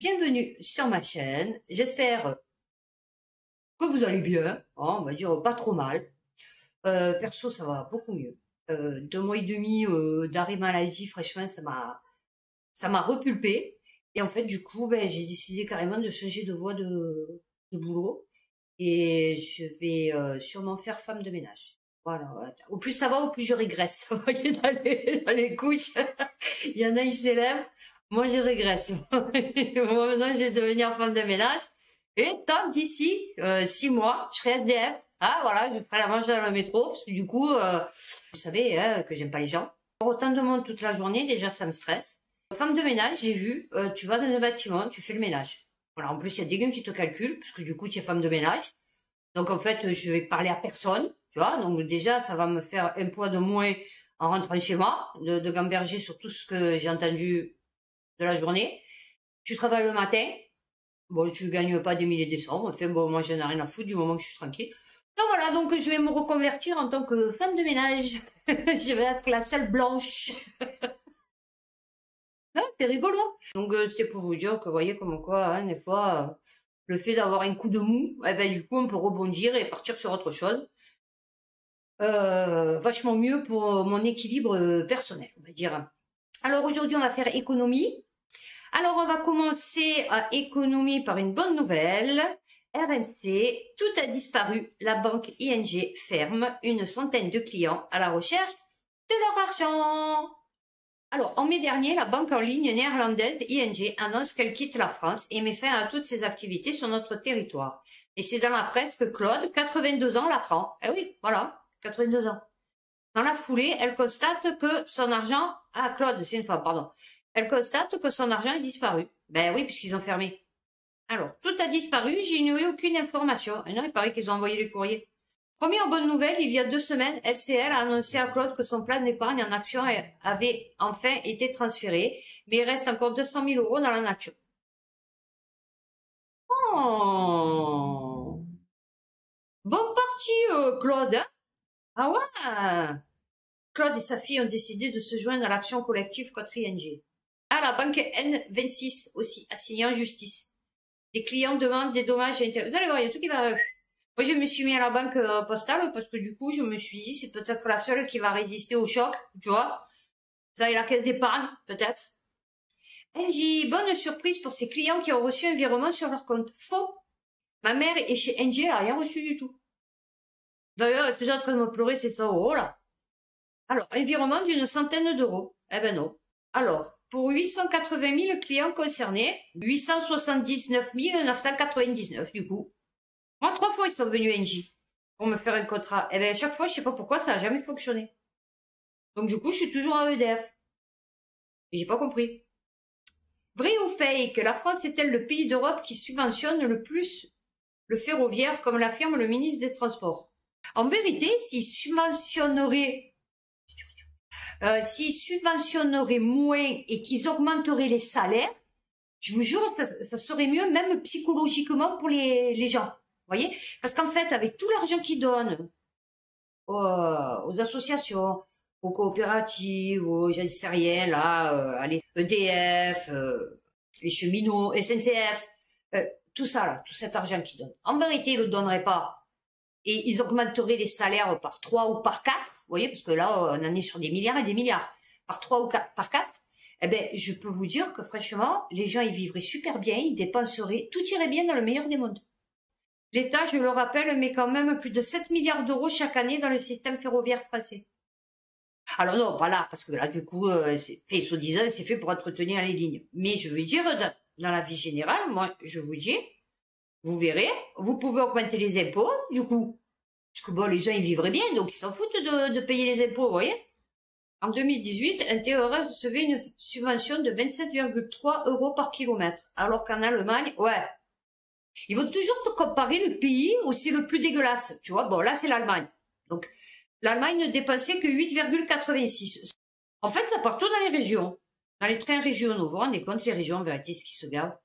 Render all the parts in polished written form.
Bienvenue sur ma chaîne. J'espère que vous allez bien. Hein, on va dire pas trop mal. Perso, ça va beaucoup mieux. 2 mois et demi d'arrêt maladie, franchement, ça m'a repulpé. Et en fait, du coup, ben, j'ai décidé carrément de changer de voie de boulot. Et je vais sûrement faire femme de ménage. Voilà. Ouais. Au plus ça va, au plus je régresse. Vous voyez, dans les couches, il y en a, ils s'élèvent. Moi, je régresse. Moi, maintenant, je vais devenir femme de ménage. Et tant d'ici 6 mois, je serai SDF. Ah, voilà, je ferai la manche dans le métro. Parce que du coup, vous savez hein, que j'aime pas les gens. Autant de monde toute la journée, déjà, ça me stresse. Femme de ménage, j'ai vu, tu vas dans un bâtiment, tu fais le ménage. Voilà, en plus, il y a des gars qui te calculent, parce que du coup, tu es femme de ménage. Donc, en fait, je vais parler à personne, tu vois. Donc, déjà, ça va me faire un poids de moins en rentrant chez moi, de gamberger sur tout ce que j'ai entendu de la journée. Tu travailles le matin. Bon, tu gagnes pas des milliers de cents. Enfin, bon, moi, j'en ai rien à foutre du moment que je suis tranquille. Donc, voilà. Donc, je vais me reconvertir en tant que femme de ménage. Je vais être la seule blanche. Non, c'est rigolo. Donc, c'est pour vous dire que, vous voyez, comme quoi, hein, des fois, le fait d'avoir un coup de mou, eh ben, du coup, on peut rebondir et partir sur autre chose. Vachement mieux pour mon équilibre personnel, on va dire. Alors, aujourd'hui, on va faire économie. Alors, on va commencer à économie par une bonne nouvelle. RMC, tout a disparu. La banque ING ferme 100 de clients à la recherche de leur argent. Alors, en mai dernier, la banque en ligne néerlandaise ING annonce qu'elle quitte la France et met fin à toutes ses activités sur notre territoire. Et c'est dans la presse que Claude, 82 ans, l'apprend. Eh oui, voilà, 82 ans. Dans la foulée, elle constate que son argent... Ah, Claude, c'est une femme, pardon. Elle constate que son argent est disparu. Ben oui, puisqu'ils ont fermé. Alors, tout a disparu, j'ai eu aucune information. Et non, il paraît qu'ils ont envoyé les courriers. Première bonne nouvelle, il y a 2 semaines, LCL a annoncé à Claude que son plan d'épargne en action avait enfin été transféré, mais il reste encore 200 000 € dans la nature. Oh, bon parti, Claude. Hein. Ah ouais. Claude et sa fille ont décidé de se joindre à l'action collective contre ING. Ah, la banque N26 aussi a signé en justice. Les clients demandent des dommages et intérêts. Vous allez voir, il y a tout qui va... Moi, je me suis mis à la banque postale parce que du coup, je me suis dit, c'est peut-être la seule qui va résister au choc, tu vois. Ça et la caisse d'épargne, peut-être. NJ, bonne surprise pour ses clients qui ont reçu un virement sur leur compte. Faux. Ma mère est chez NJ, elle a rien reçu du tout. D'ailleurs, elle est toujours en train de me pleurer, c'est 100 € là. Alors, un virement d'une centaine d'euros. Eh ben non. Alors, pour 880 000 clients concernés, 879 999 du coup. Moi, 3 fois, ils sont venus NJ pour me faire un contrat. Et bien, à chaque fois, je sais pas pourquoi, ça a jamais fonctionné. Donc, du coup, je suis toujours à EDF. Et j'ai pas compris. Vrai ou fake, la France est-elle le pays d'Europe qui subventionne le plus le ferroviaire, comme l'affirme le ministre des Transports? En vérité, s'ils subventionneraient moins et qu'ils augmenteraient les salaires, je vous jure, ça serait mieux, même psychologiquement pour les gens. Vous voyez? Parce qu'en fait, avec tout l'argent qu'ils donnent aux associations, aux coopératives, aux j'en sais rien, là, allez, EDF, les cheminots, SNCF, tout ça, là, tout cet argent qu'ils donnent. En vérité, ils le donneraient pas. Et ils augmenteraient les salaires par 3 ou par 4, vous voyez, parce que là, on en est sur des milliards et des milliards, par 3 ou par 4, eh ben, je peux vous dire que franchement, les gens, ils vivraient super bien, ils dépenseraient, tout irait bien dans le meilleur des mondes. L'État, je le rappelle, met quand même plus de 7 milliards d'euros chaque année dans le système ferroviaire français. Alors non, pas là, parce que là, du coup, c'est fait, soi-disant, c'est fait pour entretenir les lignes. Mais je veux dire, dans la vie générale, moi, je vous dis, vous verrez, vous pouvez augmenter les impôts, du coup. Parce que bon, les gens, ils vivraient bien, donc ils s'en foutent de payer les impôts, vous voyez. En 2018, un TER recevait une subvention de 27,3 € par kilomètre. Alors qu'en Allemagne, ouais. Ils vont toujours te comparer le pays où c'est le plus dégueulasse. Tu vois, bon, là, c'est l'Allemagne. Donc, l'Allemagne ne dépensait que 8,86. En fait, ça partout dans les régions. Dans les trains régionaux. Vous vous rendez compte, les régions, en vérité, ce qui se gavent.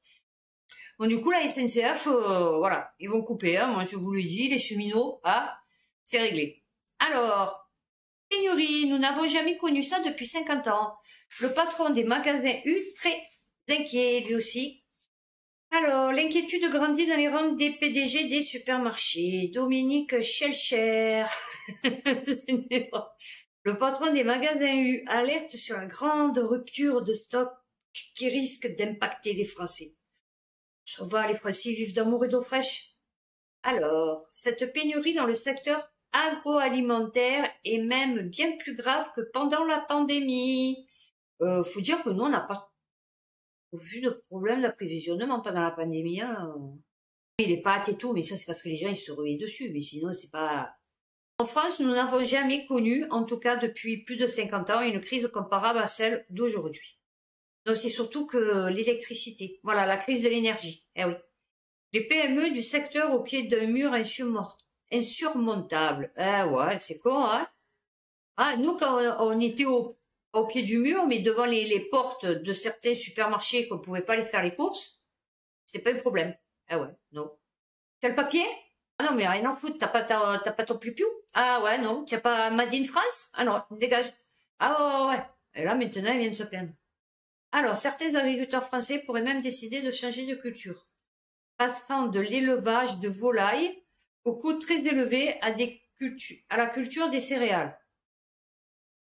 Bon, du coup, la SNCF, voilà, ils vont couper, hein, moi je vous le dis, les cheminots, hein, c'est réglé. Alors, pénurie, nous n'avons jamais connu ça depuis 50 ans. Le patron des magasins U, très inquiet, lui aussi. Alors, l'inquiétude grandit dans les rangs des PDG des supermarchés. Dominique Schelcher, le patron des magasins U, alerte sur la grande rupture de stock qui risque d'impacter les Français. Ça va, les Français vivent d'amour et d'eau fraîche. Alors, cette pénurie dans le secteur agroalimentaire est même bien plus grave que pendant la pandémie. Faut dire que nous, on n'a pas vu de problème d'approvisionnement pendant la pandémie. Hein. Oui, les pâtes et tout, mais ça c'est parce que les gens ils se ruaient dessus, mais sinon c'est pas... En France, nous n'avons jamais connu, en tout cas depuis plus de 50 ans, une crise comparable à celle d'aujourd'hui. Donc c'est surtout que l'électricité, voilà, la crise de l'énergie, eh oui. Les PME du secteur au pied d'un mur insurmontable. Eh ouais, c'est con, hein. Ah, nous, quand on était au pied du mur, mais devant les portes de certains supermarchés qu'on pouvait pas aller faire les courses, c'est pas un problème. Ah ouais, non. T'as le papier? Ah non, mais rien en foutre, t'as pas ton piou-piou? Ah ouais, non. T'as pas Made in France? Ah non, dégage. Ah ouais, ouais, ouais. Et là, maintenant, ils viennent se plaindre. Alors, certains agriculteurs français pourraient même décider de changer de culture, passant de l'élevage de volailles au coût très élevé à la culture des céréales.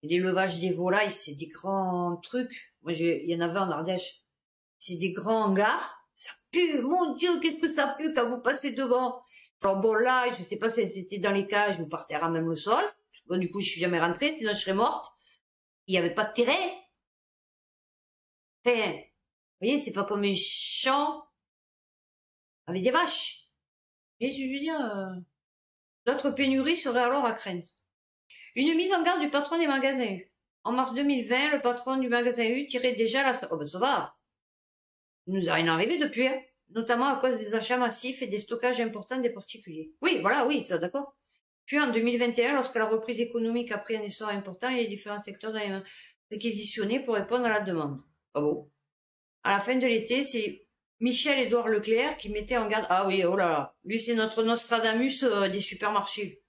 L'élevage des volailles, c'est des grands trucs. Moi, il y en avait en Ardèche. C'est des grands hangars. Ça pue, mon Dieu, qu'est-ce que ça pue quand vous passez devant. Alors bon, là, je sais pas si c'était dans les cages ou par terre à même le sol. Bon, du coup, je suis jamais rentrée, sinon je serais morte. Il n'y avait pas de terrain. Enfin, vous voyez, c'est pas comme un champ avec des vaches. Et je veux dire, d'autres pénuries seraient alors à craindre. Une mise en garde du patron des magasins U. En mars 2020, le patron du magasin U tirait déjà la... Oh ben ça va. Il nous a rien arrivé depuis, hein. Notamment à cause des achats massifs et des stockages importants des particuliers. Oui, voilà, oui, ça d'accord. Puis en 2021, lorsque la reprise économique a pris un essor important, et les différents secteurs ont été réquisitionnés pour répondre à la demande. Ah bon. À la fin de l'été, c'est Michel-Édouard Leclerc qui mettait en garde... Ah oui, oh là là. Lui, c'est notre Nostradamus des supermarchés.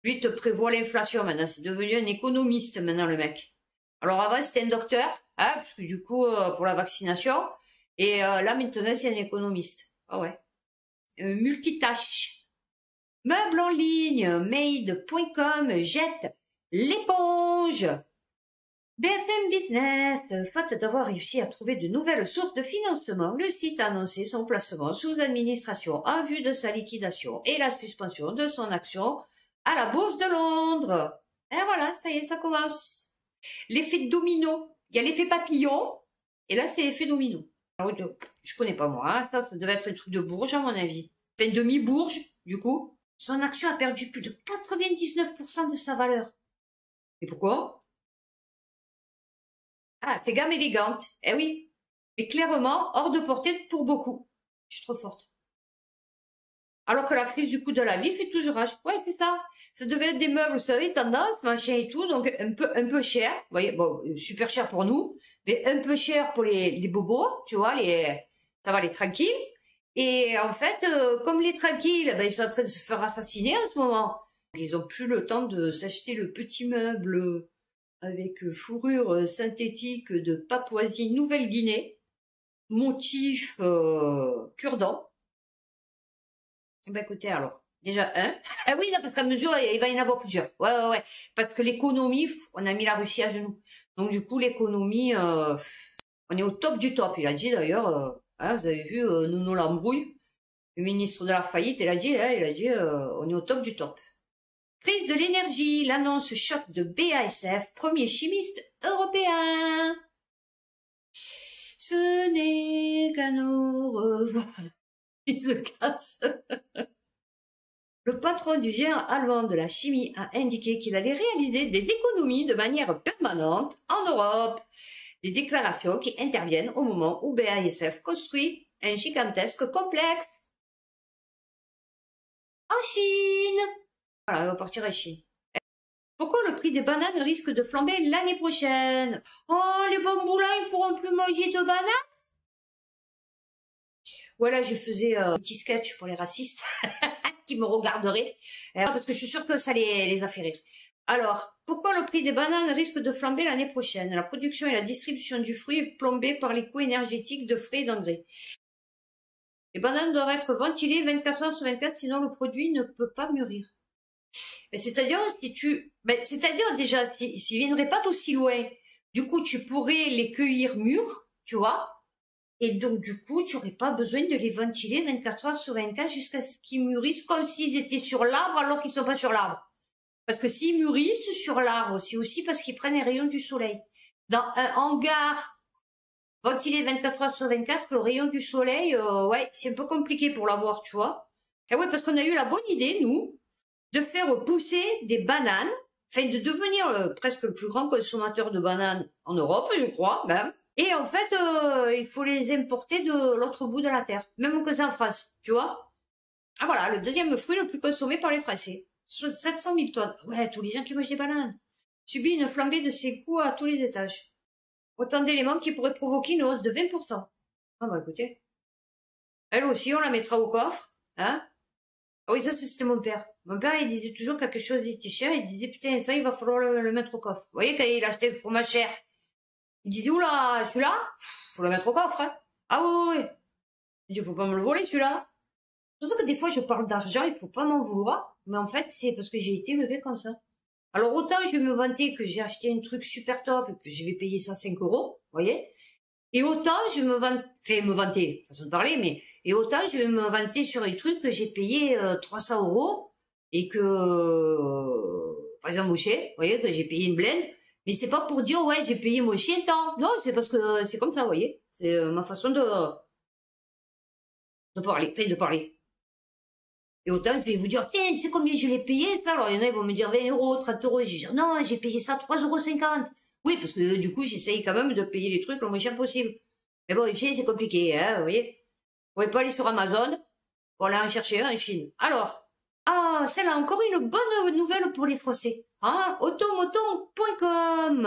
Lui, il te prévoit l'inflation maintenant. C'est devenu un économiste maintenant, le mec. Alors avant, c'était un docteur, hein, parce que du coup, pour la vaccination. Et là, maintenant, c'est un économiste. Ah ouais. Multitâche. Meubles en ligne, made.com jette l'éponge. BFM Business, faute d'avoir réussi à trouver de nouvelles sources de financement, le site a annoncé son placement sous administration en vue de sa liquidation et la suspension de son action à la Bourse de Londres. Et voilà, ça y est, ça commence. L'effet domino. Il y a l'effet papillon, et là, c'est l'effet domino. Alors, je connais pas moi, hein. Ça devait être un truc de Bourges, à mon avis. Peine demi-Bourges, du coup. Son action a perdu plus de 99% de sa valeur. Et pourquoi? Ah, c'est gamme élégante. Eh oui. Mais clairement, hors de portée pour beaucoup. Je suis trop forte. Alors que la crise du coût de la vie fait toujours rage. Ouais, c'est ça. Ça devait être des meubles, vous savez, tendance, machin et tout, donc un peu cher. Vous voyez, bon, super cher pour nous, mais un peu cher pour les bobos, tu vois, ça va, les tranquilles. Et en fait, comme les tranquilles, ben, ils sont en train de se faire assassiner en ce moment. Ils ont plus le temps de s'acheter le petit meuble avec fourrure synthétique de Papouasie-Nouvelle-Guinée, motif cure-dent. Ben écoutez, alors, déjà un. Ah oui, non, parce qu'à mesure, il va y en avoir plusieurs. Ouais, ouais, ouais. Parce que l'économie, on a mis la Russie à genoux. Donc du coup, l'économie, on est au top du top. Il a dit d'ailleurs, hein, vous avez vu, Nono Lambrouille, le ministre de la faillite, il a dit, on est au top du top. Crise de l'énergie, l'annonce choc de BASF, premier chimiste européen. Ce n'est qu'un au revoir. Il se casse. Le patron du géant allemand de la chimie a indiqué qu'il allait réaliser des économies de manière permanente en Europe. Des déclarations qui interviennent au moment où BASF construit un gigantesque complexe en Chine. Voilà, on va partir en Chine. Pourquoi le prix des bananes risque de flamber l'année prochaine? Oh, les bamboulins, ils pourront plus manger de bananes? Voilà, je faisais un petit sketch pour les racistes qui me regarderaient, parce que je suis sûre que ça les a fait rire. Alors, pourquoi le prix des bananes risque de flamber l'année prochaine? La production et la distribution du fruit est plombée par les coûts énergétiques de frais et d'engrais. Les bananes doivent être ventilées 24 heures sur 24, sinon le produit ne peut pas mûrir. C'est-à-dire, si tu, c'est-à-dire déjà, s'ils viendraient pas d'aussi loin, du coup, tu pourrais les cueillir mûrs, tu vois, et donc, du coup, tu n'aurais pas besoin de les ventiler 24 heures sur 24 jusqu'à ce qu'ils mûrissent comme s'ils étaient sur l'arbre alors qu'ils sont pas sur l'arbre. Parce que s'ils mûrissent sur l'arbre, c'est aussi parce qu'ils prennent les rayons du soleil. Dans un hangar ventilé 24 heures sur 24, le rayon du soleil, ouais, c'est un peu compliqué pour l'avoir, tu vois. Et ouais, parce qu'on a eu la bonne idée, nous, de faire pousser des bananes, enfin de devenir presque le plus grand consommateur de bananes en Europe, je crois, même. Et en fait, il faut les importer de l'autre bout de la terre, même que c'est en France, tu vois. Ah voilà, le deuxième fruit le plus consommé par les Français. 700 000 tonnes. Ouais, tous les gens qui mangent des bananes. Subit une flambée de ses coûts à tous les étages. Autant d'éléments qui pourraient provoquer une hausse de 20%. Ah bah écoutez. Elle aussi, on la mettra au coffre, hein. Ah oui, ça c'était mon père. Mon père, il disait toujours quelque chose était cher, il disait putain, ça il va falloir le mettre au coffre. Vous voyez, quand il achetait le fromage cher, il disait oula, celui-là, faut le mettre au coffre, hein. Ah oui, oui. Il dit, faut pas me le voler celui-là. C'est pour ça que des fois je parle d'argent, il faut pas m'en vouloir, mais en fait c'est parce que j'ai été élevé comme ça. Alors autant je vais me vanter que j'ai acheté un truc super top et que je vais payer ça 5 euros, vous voyez, et autant je me vante, enfin me vanter, façon de parler, mais et autant je vais me vanter sur un truc que j'ai payé 300 euros et que, par exemple, mon chien, vous voyez, que j'ai payé une blende, mais c'est pas pour dire, ouais, j'ai payé mon chien tant. Non, c'est parce que c'est comme ça, vous voyez. C'est ma façon de parler, enfin, de parler. Et autant, je vais vous dire, tiens, tu sais combien je l'ai payé, ça? Alors, il y en a, ils vont me dire 20 euros, 30 euros. Je vais dire, non, j'ai payé ça 3,50 €. Oui, parce que du coup, j'essaye quand même de payer les trucs le moins cher possible. Mais bon, une Chine, c'est compliqué, hein, vous voyez. Vous pouvez pas aller sur Amazon pour aller en chercher un en Chine. Alors, ah, celle-là, encore une bonne nouvelle pour les Français. Ah, automoton.com.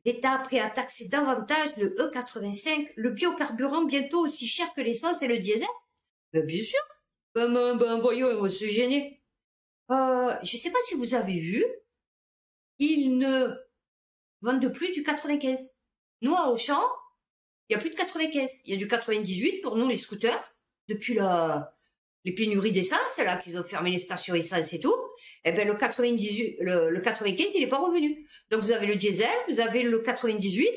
L'État a pris à taxer davantage le E85, le biocarburant bientôt aussi cher que l'essence et le diesel. Bien sûr. Voyons, on va se gêner. Je sais pas si vous avez vu, ils ne vendent plus du 95. Nous, à Auchan, il y a plus de 95. Il y a du 98 pour nous, les scooters, depuis les pénuries d'essence, là, qu'ils ont fermé les stations essence et tout. Eh ben, le 98, le 95, il est pas revenu. Donc, vous avez le diesel, vous avez le 98,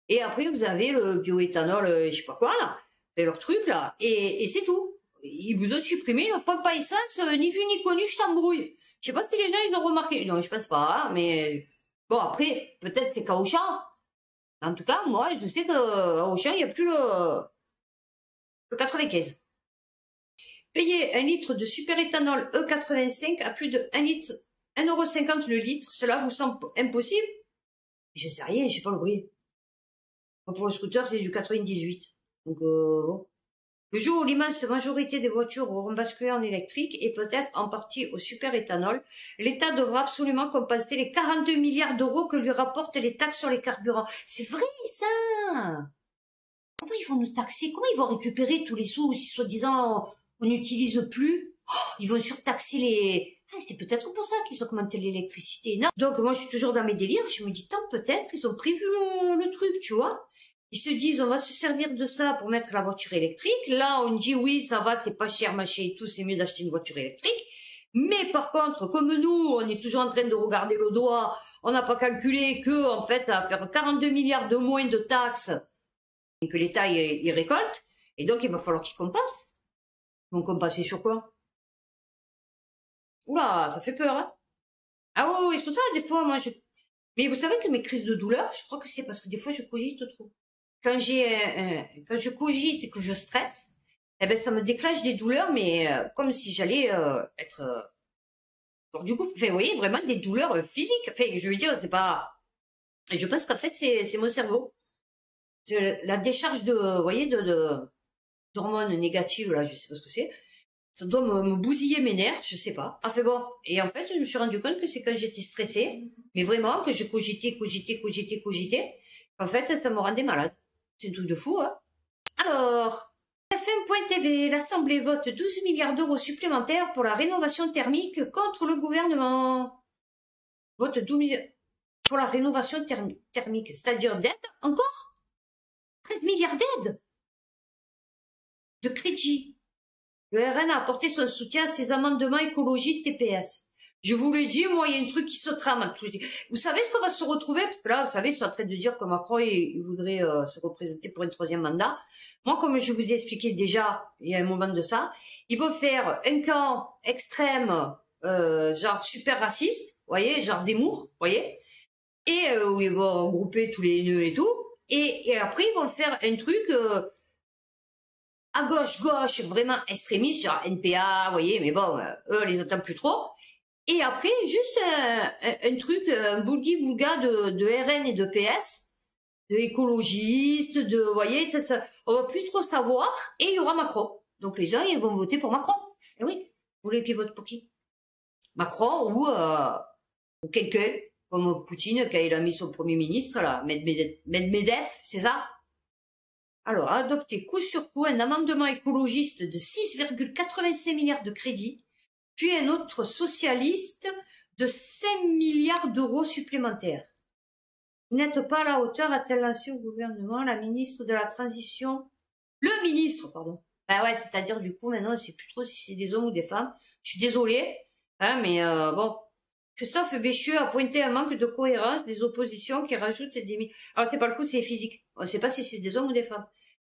et après, vous avez le bioéthanol, je sais pas quoi, là. Et leur truc, là. Et c'est tout. Ils vous ont supprimé leur pompe à essence, ni vu ni connu, je t'embrouille. Je sais pas si les gens, ils ont remarqué. Non, je pense pas, hein, mais bon, après, peut-être c'est qu'à Auchan. En tout cas, moi, je sais qu'à Auchan, il n'y a plus le 95. Payer un litre de superéthanol E85 à plus de 1 litre, 1,50 € le litre, cela vous semble impossible? Je sais rien, je sais pas le bruit. Pour le scooter, c'est du 98. Donc, bon. Le jour où l'immense majorité des voitures auront basculé en électrique et peut-être en partie au superéthanol, l'État devra absolument compenser les 42 milliards d'euros que lui rapportent les taxes sur les carburants. C'est vrai, ça! Comment ils vont nous taxer? Comment ils vont récupérer tous les sous si, soi-disant, on n'utilise plus? Oh, ils vont surtaxer les... Ah, c'est peut-être pour ça qu'ils ont augmenté l'électricité. Non. Donc, moi, je suis toujours dans mes délires. Je me dis, tant peut-être, ils ont prévu le truc, tu vois. Ils se disent, on va se servir de ça pour mettre la voiture électrique. Là, on dit, oui, ça va, c'est pas cher, machin et tout, c'est mieux d'acheter une voiture électrique. Mais par contre, comme nous, on est toujours en train de regarder le doigt, on n'a pas calculé que, en fait, ça va faire 42 milliards de moins de taxes que l'État y récolte. Et donc, il va falloir qu'ils compensent. Donc, compenser sur quoi? Oula, ça fait peur, hein? Ah oui, oui, c'est pour ça, des fois, moi, mais vous savez que mes crises de douleur, je crois que c'est parce que des fois, je cogite trop. Quand quand je cogite et que je stresse, eh ben, ça me déclenche des douleurs, mais comme si j'allais être... Alors, du coup, enfin, vous voyez, vraiment des douleurs physiques. Enfin, je veux dire, c'est pas... Et je pense qu'en fait, c'est mon cerveau. La décharge vous voyez, d'hormones négatives, là, je sais pas ce que c'est. Ça doit me bousiller mes nerfs, je sais pas. Enfin bon. Et en fait, je me suis rendu compte que c'est quand j'étais stressée, mais vraiment, que je cogitais, qu'en fait, ça me rendait malade. C'est un truc de fou, hein. Alors, FM.tv, l'Assemblée vote 12 milliards d'euros supplémentaires pour la rénovation thermique contre le gouvernement. Vote 12 milliards pour la rénovation thermique, c'est-à-dire d'aide encore 13 milliards d'aides de crédit. Le RN a apporté son soutien à ces amendements écologistes et PS. Je vous l'ai dit, moi, il y a un truc qui se trame. Vous savez ce qu'on va se retrouver? Parce que là, vous savez, ils sont en train de dire que Macron, il voudrait se représenter pour un 3e mandat. Moi, comme je vous ai expliqué déjà, il y a un moment de ça, ils vont faire un camp extrême, genre super raciste, vous voyez, genre Zemmour, vous voyez, et où ils vont regrouper tous les haineux et tout, et après, ils vont faire un truc à gauche, vraiment extrémiste, genre NPA, vous voyez, mais bon, eux, on les entend plus trop. Et après, juste un truc, un boulgui-boulga de RN et de PS, de écologistes, de, vous voyez, on va plus trop savoir, et il y aura Macron. Donc les gens, ils vont voter pour Macron. Et oui, vous voulez qu'ils votent pour qui? Macron ou quelqu'un, comme Poutine, quand il a mis son premier ministre, là, Medvedev, c'est ça? Alors, adopter coup sur coup un amendement écologiste de 6,85 milliards de crédits, puis un autre socialiste de 5 milliards d'euros supplémentaires. Vous n'êtes pas à la hauteur, a-t-elle lancé au gouvernement la ministre de la Transition? Le ministre, pardon. Ben ouais, c'est-à-dire du coup, maintenant, je sais plus trop si c'est des hommes ou des femmes. Je suis désolée, hein, mais bon. Christophe Béchu a pointé un manque de cohérence des oppositions qui rajoutent des... Alors, c'est pas le coup, c'est physique. On ne sait pas si c'est des hommes ou des femmes.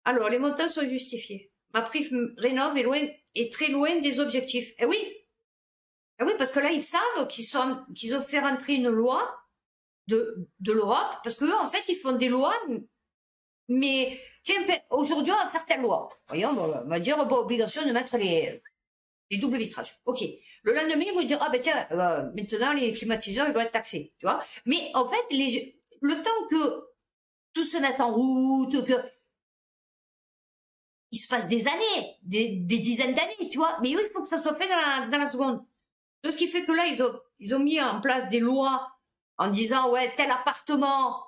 Alors, les montants sont justifiés. Ma prime rénov est très loin des objectifs. Eh oui! Eh oui, parce que là, ils savent qu'ils ont fait rentrer une loi de l'Europe, parce qu'eux, en fait, ils font des lois, mais tiens, aujourd'hui, on va faire telle loi. Voyons, on va dire, bon, obligation de mettre les doubles vitrages. Ok. Le lendemain, ils vont dire, ah ben tiens, maintenant, les climatiseurs, ils vont être taxés, tu vois. Mais en fait, le temps que tout se mette en route, que il se passe des années, des dizaines d'années, tu vois. Mais eux, il faut que ça soit fait dans la seconde. Donc, ce qui fait que là, ils ont mis en place des lois en disant, ouais, tel appartement,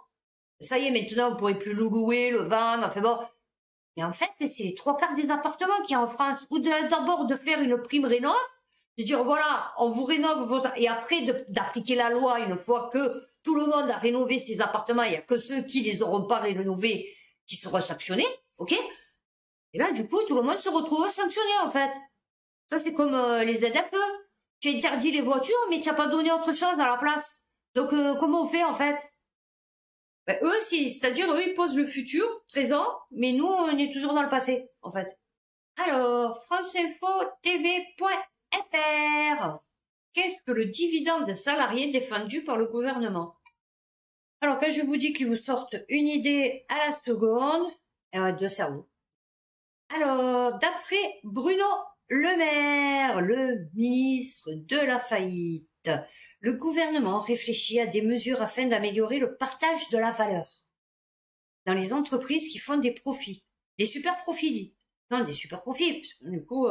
ça y est, maintenant, on pourrait plus le louer, le vendre, enfin bon. Mais en fait, c'est les 3/4 des appartements qu'il y a en France. Ou d'abord de faire une prime rénov, de dire, voilà, on vous rénove, et après d'appliquer la loi une fois que tout le monde a rénové ses appartements, il y a que ceux qui les auront pas rénovés qui seront sanctionnés, ok? Et là, du coup, tout le monde se retrouve sanctionné, en fait. Ça, c'est comme les ZFE. Tu interdis les voitures, mais tu n'as pas donné autre chose à la place. Donc, comment on fait, en fait? Ben, eux, c'est-à-dire, eux, ils posent le futur, présent, mais nous, on est toujours dans le passé, en fait. Alors, franceinfo.tv.fr. Qu'est-ce que le dividende salarié défendu par le gouvernement? Alors, quand je vous dis qu'ils vous sortent une idée à la seconde, de cerveau. Alors, d'après Bruno Le Maire, le ministre de la faillite, le gouvernement réfléchit à des mesures afin d'améliorer le partage de la valeur dans les entreprises qui font des profits, des super profits, dit. Non, des super profits, du coup,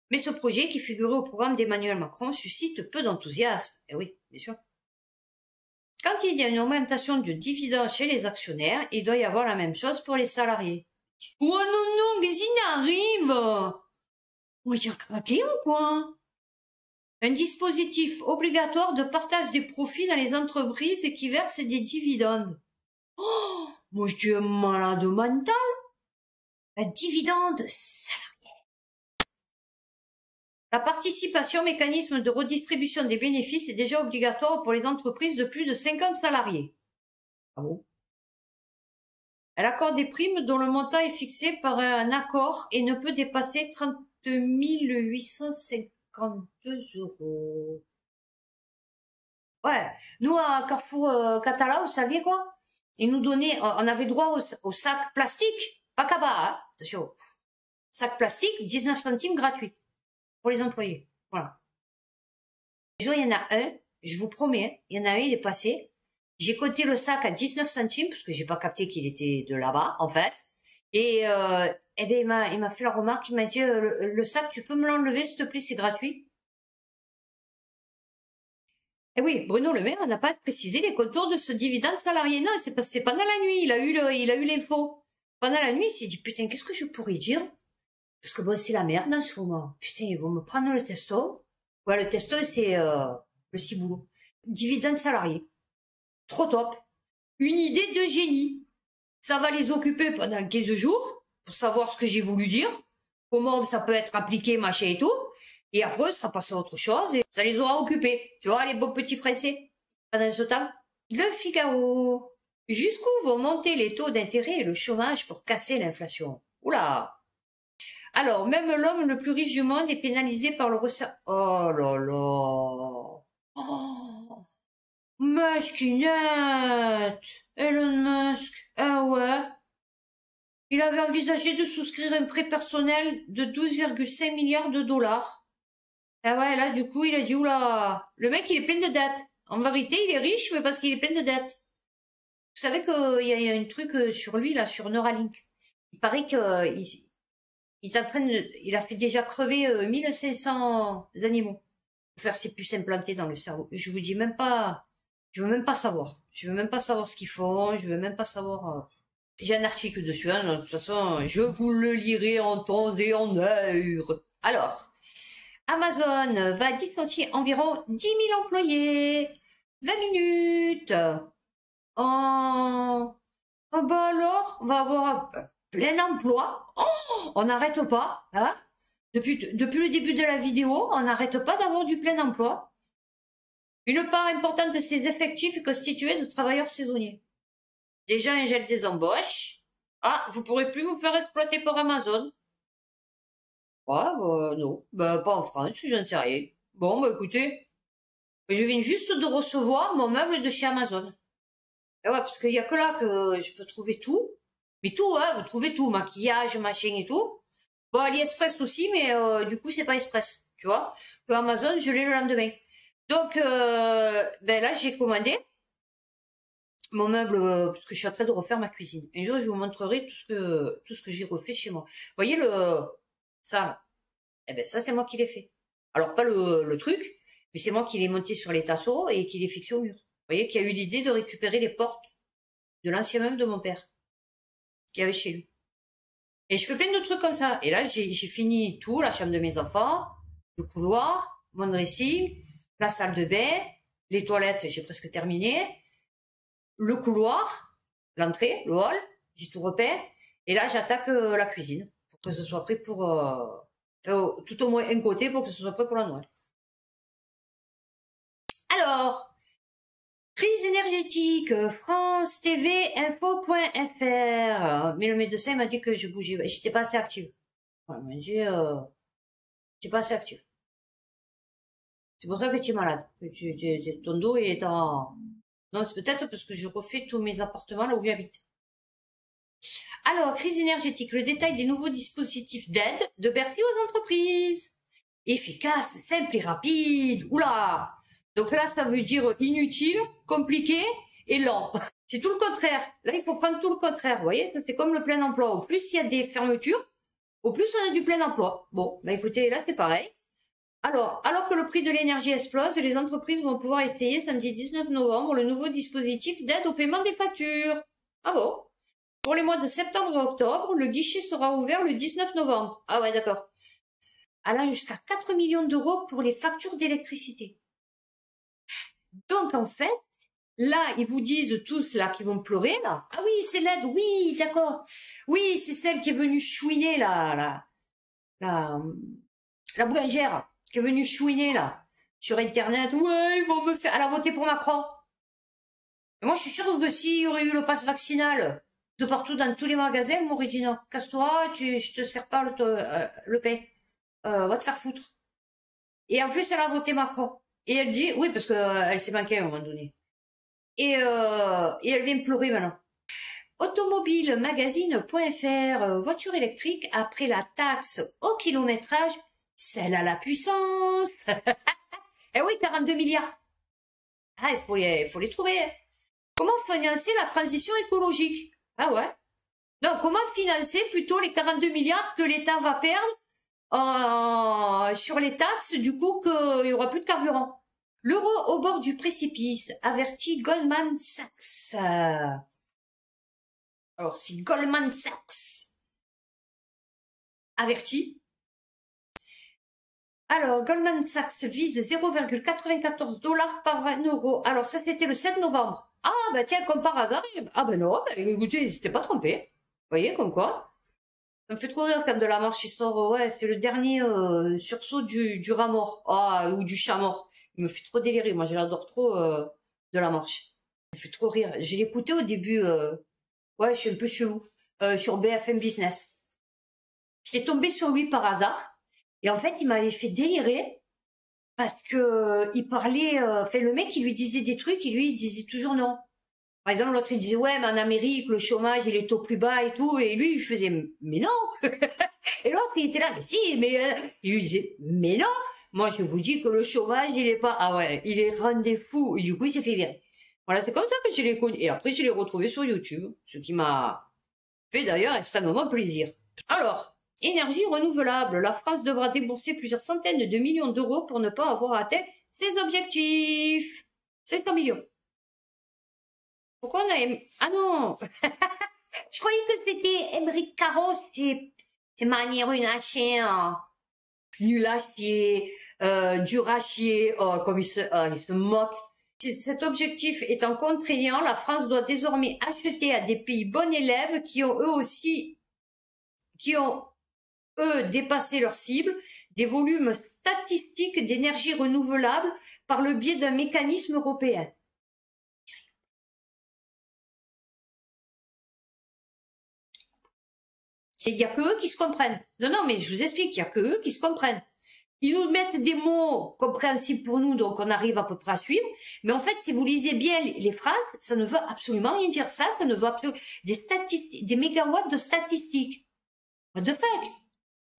mais ce projet qui figurait au programme d'Emmanuel Macron suscite peu d'enthousiasme. Eh oui, bien sûr. Quand il y a une augmentation du dividende chez les actionnaires, il doit y avoir la même chose pour les salariés. Oh non, non, qu'est-ce qui arrive? On va craquer ou quoi? Un dispositif obligatoire de partage des profits dans les entreprises qui versent des dividendes. Oh, moi je suis un malade mental. Un dividende salarié. La participation au mécanisme de redistribution des bénéfices est déjà obligatoire pour les entreprises de plus de 50 salariés. Ah bon? Elle accorde des primes dont le montant est fixé par un accord et ne peut dépasser 30 852 euros. Ouais, nous à Carrefour Catala, vous saviez quoi? Ils nous donnaient, on avait droit au sac plastique, pas cabas, hein, attention. Sac plastique, 19 centimes gratuit pour les employés. Voilà. Un jour, il y en a un, je vous promets, il y en a un, il est passé. J'ai coté le sac à 19 centimes, parce que j'ai pas capté qu'il était de là-bas, en fait. Et eh ben, il m'a fait la remarque, il m'a dit, le sac, tu peux me l'enlever, s'il te plaît, c'est gratuit. Eh oui, Bruno Le Maire n'a pas précisé les contours de ce dividende salarié. Non, c'est pendant la nuit, il a eu l'info. Pendant la nuit, il s'est dit, putain, qu'est-ce que je pourrais dire? Parce que bon, c'est la merde en ce moment. Putain, ils vont me prendre le testo. Ouais, le testo, c'est le ciboulot. Dividende salarié. Trop top. Une idée de génie. Ça va les occuper pendant 15 jours, pour savoir ce que j'ai voulu dire. comment ça peut être appliqué, machin et tout. Et après, ça sera passé à autre chose et ça les aura occupés. Tu vois, les beaux petits Français. Pendant ce temps, le Figaro. Jusqu'où vont monter les taux d'intérêt et le chômage pour casser l'inflation? Oula! Alors, même l'homme le plus riche du monde est pénalisé par le resserre. Oh là là! Oh! Muskinette! Elon Musk! Ah ouais? Il avait envisagé de souscrire un prêt personnel de 12,5 milliards de dollars. Ah ouais, là, du coup, il a dit, oula, le mec, il est plein de dettes. En vérité, il est riche, mais parce qu'il est plein de dettes. Vous savez qu'il y a un truc sur lui, là, sur Neuralink. Il paraît qu'il est en train de, il a fait déjà crever 1500 animaux pour faire ses puces implantées dans le cerveau. Je vous dis même pas, je veux même pas savoir. Je veux même pas savoir ce qu'ils font, je veux même pas savoir. J'ai un article dessus, hein, de toute façon, je vous le lirai en temps et en heure. Alors, Amazon va licencier environ 10 000 employés. 20 minutes. Oh, oh bah alors, on va avoir plein emploi. Oh, on n'arrête pas, hein? Depuis le début de la vidéo, on n'arrête pas d'avoir du plein emploi. Une part importante de ces effectifs est constituée de travailleurs saisonniers. Déjà un gel des embauches. Ah, vous pourrez plus vous faire exploiter par Amazon. Ouais, bah non. Bah pas en France, j'en sais rien. Bon, bah écoutez, je viens juste de recevoir mon meuble de chez Amazon. Et ouais, parce qu'il y a que là que je peux trouver tout. Mais tout, hein, vous trouvez tout. Maquillage, machin et tout. Bon, AliExpress aussi, mais du coup, c'est pas Express. Tu vois? Que Amazon, je l'ai le lendemain. Donc, ben là, j'ai commandé mon meuble, parce que je suis en train de refaire ma cuisine. Un jour, je vous montrerai tout ce que j'ai refait chez moi. Vous voyez ça, là? Eh ben, ça, c'est moi qui l'ai fait. Alors, pas le truc, mais c'est moi qui l'ai monté sur les tasseaux et qui l'ai fixé au mur. Vous voyez qu'il y a eu l'idée de récupérer les portes de l'ancien meuble de mon père, qu'il y avait chez lui. Et je fais plein de trucs comme ça. Et là, j'ai fini tout, la chambre de mes enfants, le couloir, mon dressing, la salle de bain, les toilettes, j'ai presque terminé, le couloir, l'entrée, le hall, j'ai tout repeint. Et là, j'attaque la cuisine pour que ce soit prêt pour... tout au moins un côté pour que ce soit prêt pour la Noël. Alors... Crise énergétique, France TV Info.fr. Mais le médecin m'a dit que je bougeais, j'étais pas assez active. Ouais, il m'a dit, j'étais pas assez active. C'est pour ça que tu es malade. Ton dos il est en... Non, c'est peut-être parce que je refais tous mes appartements là où j'habite. Alors, crise énergétique, le détail des nouveaux dispositifs d'aide de Bercy aux entreprises. Efficace, simple et rapide. Oula! Donc là, ça veut dire inutile, compliqué et lent. C'est tout le contraire. Là, il faut prendre tout le contraire. Vous voyez, ça c'est comme le plein emploi. Au plus il y a des fermetures, au plus on a du plein emploi. Bon, bah écoutez, là c'est pareil. Alors que le prix de l'énergie explose, les entreprises vont pouvoir essayer samedi 19 novembre le nouveau dispositif d'aide au paiement des factures. Ah bon? Pour les mois de septembre et octobre, le guichet sera ouvert le 19 novembre. Ah ouais, d'accord. Allant jusqu'à 4 millions d'euros pour les factures d'électricité. Donc, en fait, là, ils vous disent tous, là, qu'ils vont pleurer, là. Ah oui, c'est l'aide, oui, d'accord. Oui, c'est celle qui est venue chouiner, là, la boulangère, qui est venue chouiner, là, sur Internet. Ouais, ils vont me faire... Elle a voté pour Macron. Et moi, je suis sûre que s'il y aurait eu le pass vaccinal de partout dans tous les magasins, elle m'aurait dit non, casse-toi, je te sers pas le pain. Va te faire foutre. Et en plus, elle a voté Macron. Et elle dit, oui, parce qu'elle s'est manquée à un moment donné. Et elle vient pleurer maintenant. Automobilemagazine.fr, voiture électrique, après la taxe au kilométrage, celle à la puissance. Eh oui, 42 milliards. Ah, il faut les trouver. Comment financer la transition écologique? Ah ouais. Non, comment financer plutôt les 42 milliards que l'État va perdre sur les taxes, du coup, qu'il y aura plus de carburant. L'euro au bord du précipice, avertit Goldman Sachs. Alors, si Goldman Sachs avertit, alors Goldman Sachs vise 0,94 $ par euro. Alors, ça, c'était le 7 novembre. Ah, bah tiens, comme par hasard, ah ben non, bah, écoutez, ils s'étaient pas trompés. Vous voyez, comme quoi. Ça me fait trop rire quand de la marche il sort, ouais, c'est le dernier sursaut du rat mort, ah, ou du chat mort. Il me fait trop délirer, moi je l'adore trop de la marche. Il me fait trop rire. Je l'ai écouté au début, ouais, je suis un peu chelou, sur BFM Business. J'étais tombée sur lui par hasard, et en fait il m'avait fait délirer, parce que il parlait, enfin le mec il lui disait des trucs, et lui il disait toujours non. Par exemple, l'autre, il disait, ouais, mais en Amérique, le chômage, il est au plus bas et tout. Et lui, il faisait, mais non. Et l'autre, il était là, mais si, mais, il lui disait, mais non. Moi, je vous dis que le chômage, il est pas, ah ouais, il est rendez fou. Et du coup, il s'est fait virer. Voilà, c'est comme ça que je l'ai connu. Et après, je l'ai retrouvé sur YouTube. Ce qui m'a fait d'ailleurs extrêmement plaisir. Alors, énergie renouvelable. La France devra débourser plusieurs centaines de millions d'euros pour ne pas avoir atteint ses objectifs. C'est 100 millions. Pourquoi on a... Ah non. Je croyais que c'était Émeric Caron, c'est manière une chien, nul à chier, dur à chier, oh, comme il se moque. Cet objectif étant contraignant, la France doit désormais acheter à des pays bons élèves qui ont eux dépassé leur cible, des volumes statistiques d'énergie renouvelable par le biais d'un mécanisme européen. Il n'y a que eux qui se comprennent. Non, non, mais je vous explique, il n'y a que eux qui se comprennent. Ils nous mettent des mots compréhensibles pour nous, donc on arrive à peu près à suivre. Mais en fait, si vous lisez bien les phrases, ça ne veut absolument rien dire. Ça ne veut absolument... Des statistiques, des mégawatts de statistiques. What the fuck?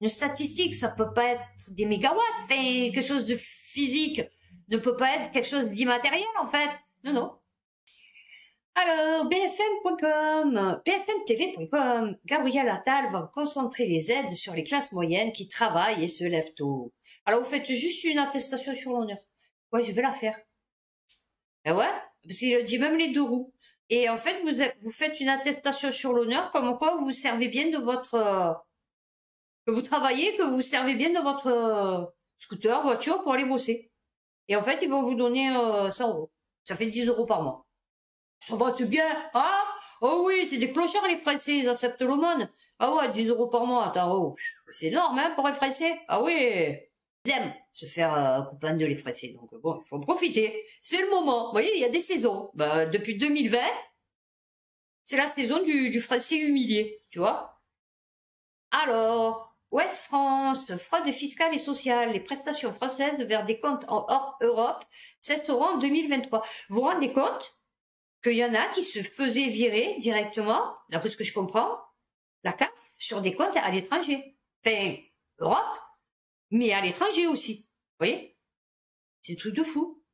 Une statistique, ça peut pas être des mégawatts. Enfin, quelque chose de physique ne peut pas être quelque chose d'immatériel, en fait. Non, non. Alors, BFM.com, BFMTV.com, Gabriel Attal va concentrer les aides sur les classes moyennes qui travaillent et se lèvent tôt. Alors, vous faites juste une attestation sur l'honneur. Ouais, je vais la faire. Ben ouais, parce qu'il dit même les deux roues. Et en fait, vous faites une attestation sur l'honneur, comme quoi vous servez bien de votre... que vous travaillez, que vous servez bien de votre scooter, voiture pour aller bosser. Et en fait, ils vont vous donner 100 euros. Ça fait 10 euros par mois. Ça va, c'est bien, hein? Oh oui, c'est des clochards, les Français, ils acceptent l'aumône. Ah ouais, 10 euros par mois, attends, oh. C'est énorme, hein, pour les Français. Ah oui. Ils aiment se faire copain de les Français. Donc bon, il faut en profiter. C'est le moment. Vous voyez, il y a des saisons. Ben, depuis 2020, c'est la saison du Français humilié, tu vois? Alors, Ouest France, fraude fiscale et sociale, les prestations françaises vers des comptes hors Europe cesseront en 2023. Vous vous rendez compte qu'il y en a qui se faisaient virer directement, d'après ce que je comprends, la CAF, sur des comptes à l'étranger. Enfin, Europe, mais à l'étranger aussi. Vous voyez? C'est un truc de fou.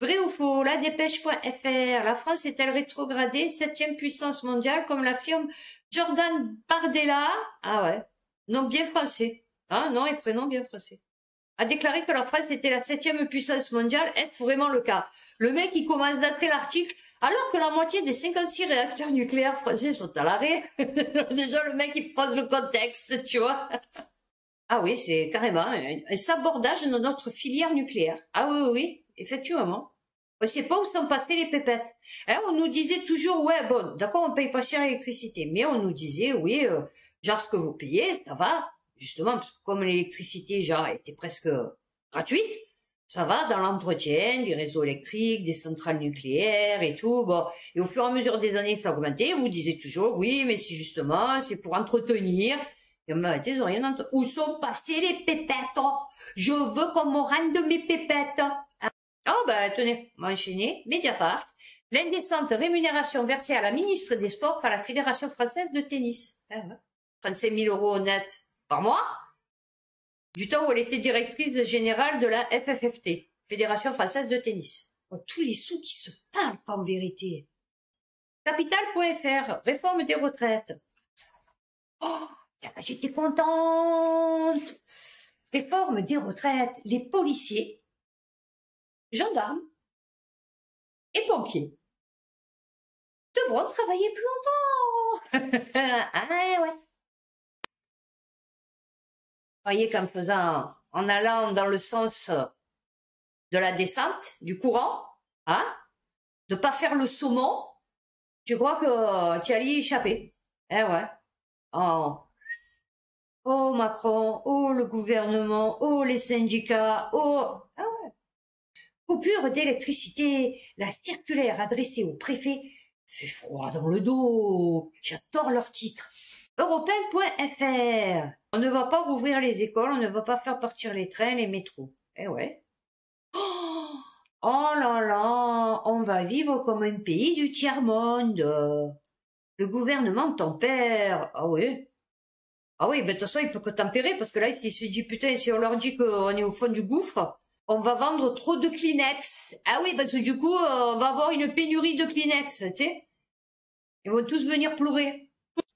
Vrai ou faux, la dépêche.fr, la France est-elle rétrogradée, 7e puissance mondiale, comme l'affirme Jordan Bardella, ah ouais, nom bien français, hein, nom et prénom bien français, a déclaré que la France était la 7e puissance mondiale. Est-ce vraiment le cas? Le mec, il commence d'entrer l'article, alors que la moitié des 56 réacteurs nucléaires français sont à l'arrêt. Déjà, le mec, il pose le contexte, tu vois. Ah oui, c'est carrément un sabordage de notre filière nucléaire. Ah oui, oui, oui, effectivement. On sait pas où sont passées les pépettes. Hein, on nous disait toujours, ouais, bon, d'accord, on paye pas cher l'électricité, mais on nous disait, oui, genre ce que vous payez, ça va, justement, parce que comme l'électricité, genre, était presque gratuite, ça va dans l'entretien des réseaux électriques, des centrales nucléaires et tout, bon. Et au fur et à mesure des années, ça a augmenté, vous disiez toujours, oui, mais c'est justement, c'est pour entretenir. Et en réalité, ils ont rien entendu. Où sont passées les pépettes? Je veux qu'on me rende mes pépettes. Oh bah tenez, on va enchaîner. Mediapart. L'indécente rémunération versée à la ministre des Sports par la Fédération française de tennis. 35 000 euros net par mois. Du temps où elle était directrice générale de la FFFT, Fédération française de tennis. Oh, tous les sous qui se parlent pas en vérité. Capital.fr. Réforme des retraites. Oh, j'étais contente. Réforme des retraites. Les policiers, gendarmes et pompiers devront travailler plus longtemps. Ah ouais. Vous voyez qu'en faisant, en allant dans le sens de la descente, du courant, hein, de pas faire le saumon, tu crois que tu allais y échapper. Eh ouais. Oh. Oh Macron, oh le gouvernement, oh les syndicats, oh... Ah ouais. Coupure d'électricité, la circulaire adressée au préfet fait froid dans le dos. J'adore leur titre. Européen.fr. On ne va pas rouvrir les écoles, on ne va pas faire partir les trains, les métros. Eh ouais. Oh là là, on va vivre comme un pays du tiers-monde. Le gouvernement tempère. Ah oui. Ah oui, ben de toute façon, il peut que tempérer, parce que là, il se dit, putain, si on leur dit qu'on est au fond du gouffre, on va vendre trop de Kleenex. Ah oui, parce que du coup, on va avoir une pénurie de Kleenex, tu sais. Ils vont tous venir pleurer.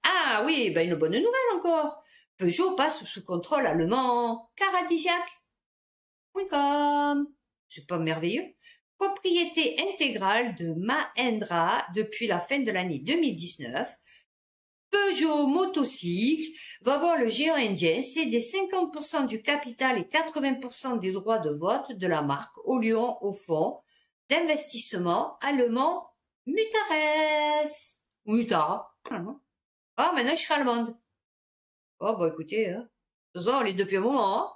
Ah oui, ben une bonne nouvelle encore. Peugeot passe sous contrôle allemand. Caradisiac.com. C'est pas merveilleux. Propriété intégrale de Mahindra depuis la fin de l'année 2019. Peugeot Motocycle va voir le géant indien céder 50% du capital et 80% des droits de vote de la marque au lion au fonds d'investissement allemand Mutares. Mutara. Ah, maintenant je serai allemande. Oh, bah écoutez, hein. De toute façon, on est depuis un moment, hein.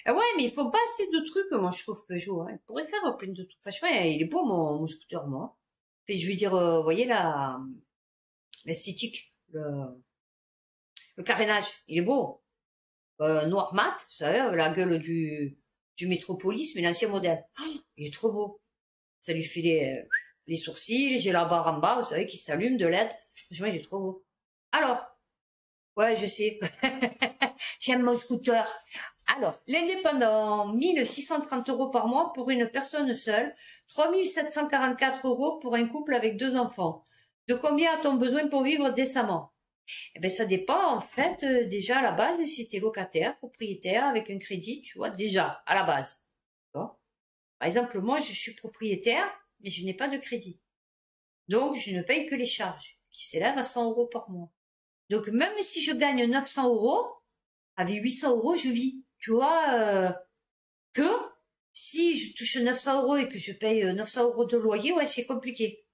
Ah ouais, mais ils font pas assez de trucs, moi, je trouve, Peugeot, hein. Ils pourraient faire plein de trucs. Franchement, il est beau, mon scooter, moi. Puis, je veux dire, vous voyez, l'esthétique, le carénage, il est beau. Noir mat, vous savez, la gueule du Métropolis, mais l'ancien modèle. Oh, il est trop beau. Ça lui fait les sourcils, j'ai la barre en bas, vous savez, qui s'allume de LED. Franchement, il est trop beau. Alors, ouais, je sais. J'aime mon scooter. Alors, l'indépendant, 1630 € par mois pour une personne seule, 3744 € pour un couple avec 2 enfants. De combien a-t-on besoin pour vivre décemment? Eh ben, ça dépend, en fait, déjà, à la base, si t'es locataire, propriétaire, avec un crédit, tu vois, déjà, à la base. Bon. Par exemple, moi, je suis propriétaire, mais je n'ai pas de crédit. Donc, je ne paye que les charges, qui s'élèvent à 100 € par mois. Donc, même si je gagne 900 €, avec 800 € je vis. Tu vois, que si je touche 900 € et que je paye 900 € de loyer, ouais, c'est compliqué.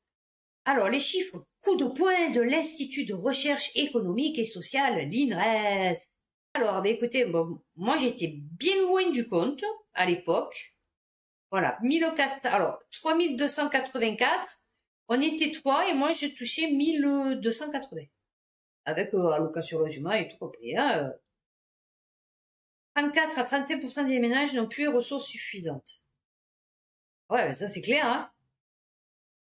Alors, les chiffres, coup de poing de l'Institut de recherche économique et sociale, l'INRES. Alors, ben écoutez, bon, moi j'étais bien loin du compte à l'époque. Voilà, 3284, on était 3 et moi je touchais 1280. Avec allocation logement et tout compris. Hein, 34 à 35% des ménages n'ont plus les ressources suffisantes. Ouais, ça c'est clair, hein.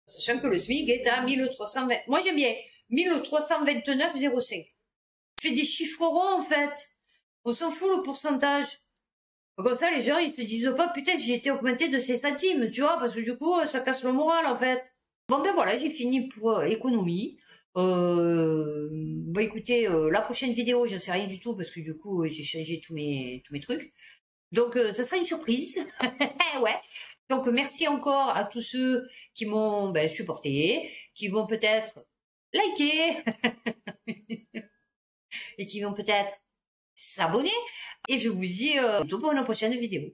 Sachant que le SMIC est à 1320. Moi j'aime bien 1329,05. Fais des chiffres ronds en fait. On s'en fout le pourcentage. Comme ça les gens ils se disent pas putain si j'étais augmenté de ces centimes, tu vois, parce que du coup ça casse le moral en fait. Bon ben voilà, j'ai fini pour économie. Bah écoutez, la prochaine vidéo, j'en sais rien du tout parce que du coup j'ai changé tous mes trucs. Donc ça sera une surprise. Ouais. Donc merci encore à tous ceux qui m'ont supporté, qui vont peut-être liker et qui vont peut-être s'abonner. Et je vous dis à bientôt pour une prochaine vidéo.